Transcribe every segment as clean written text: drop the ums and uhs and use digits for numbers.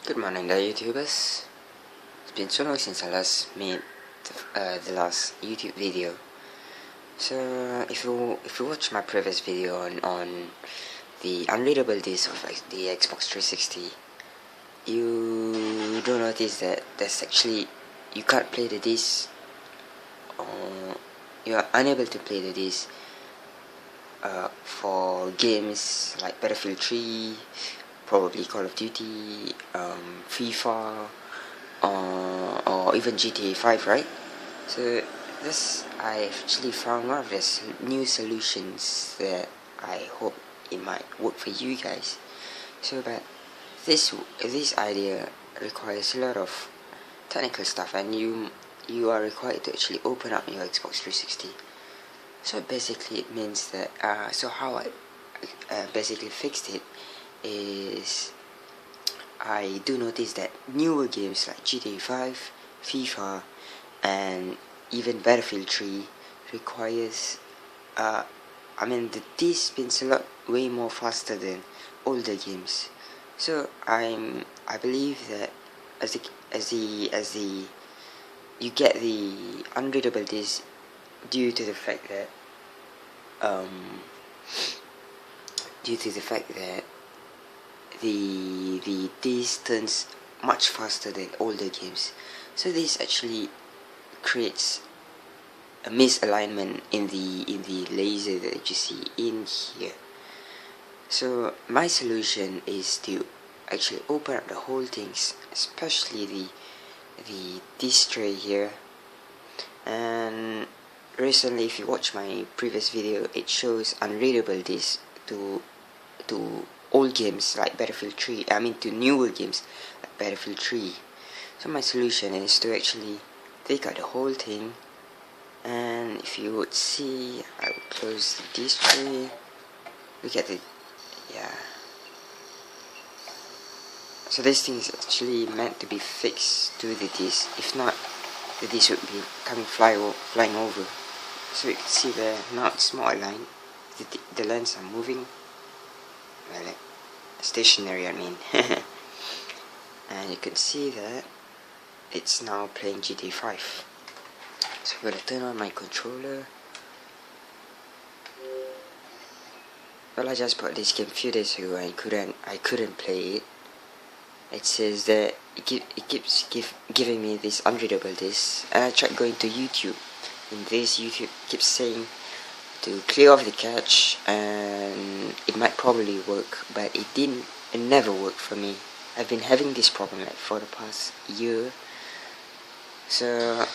Good morning there, YouTubers. It's been so long since I last made the last YouTube video. So if you watch my previous video on the unreadable disc of the Xbox 360, you do notice that there's actually you can't play the disc, or you are unable to play the disc for games like Battlefield 3, probably Call of Duty, FIFA, or even GTA 5, right? So I actually found one of the new solutions that I hope it might work for you guys. So, but this idea requires a lot of technical stuff, and you are required to actually open up your Xbox 360. So basically, it means that so how I basically fixed it is, I do notice that newer games like GTA 5, FIFA, and even Battlefield 3 requires the disc spins a lot way more faster than older games. So I believe that as the you get the unreadable disc due to the fact that the disc turns much faster than older games. So this actually creates a misalignment in the laser that you see in here. So my solution is to actually open up the whole things, especially the disc tray here. And recently, if you watch my previous video, it shows unreadable disc to old games like Battlefield 3, to newer games like Battlefield 3. So my solution is to actually take out the whole thing, and if you would see, I will close the disc tray. Look at it, yeah. So this thing is actually meant to be fixed to the disc. If not, the disc would be flying over. So you can see there, now it's more aligned. The lens are moving, well, like stationary, and you can see that it's now playing GTA 5. So I'm gonna turn on my controller. Well, I just bought this game a few days ago and I couldn't play it. It says that it keeps giving me this unreadable disc, and I tried going to YouTube, and this YouTube keeps saying to clear off the cache and it might probably work, but it never worked for me. I've been having this problem like for the past year. So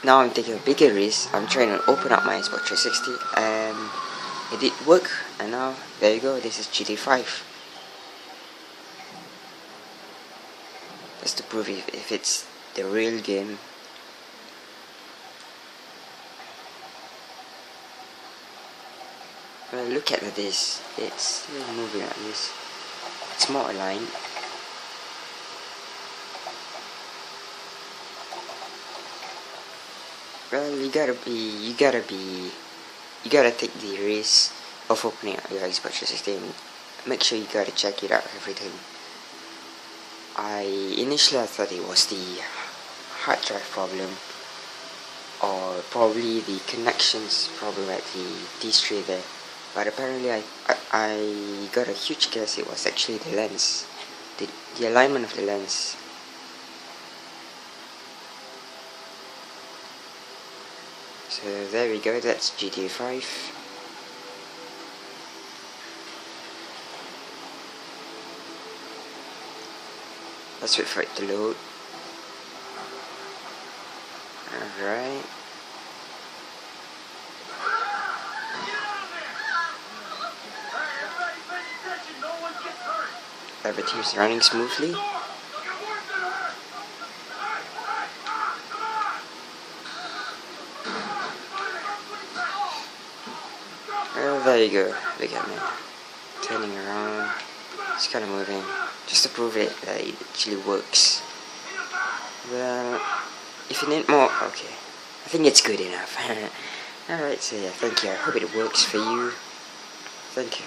now I'm taking a bigger risk. I'm trying to open up my Xbox 360 and it did work, and now there you go, this is GTA 5. Just to prove if it's the real game. Well, look at this, it's still moving like this. It's more aligned. Well, you gotta take the risk of opening up your Xbox 360 and make sure you gotta check it out every time. Initially I thought it was the hard drive problem, or probably the connections problem at the disc tray there, but apparently I got a huge guess it was actually the lens, the alignment of the lens. So there we go, that's GTA 5. Let's wait for it to load. Alright. Everything's running smoothly. Well, there you go. Look at me turning around. It's kind of moving, just to prove it that it actually works. Well, if you need more, okay, I think it's good enough. Alright, so yeah, thank you. I hope it works for you. Thank you.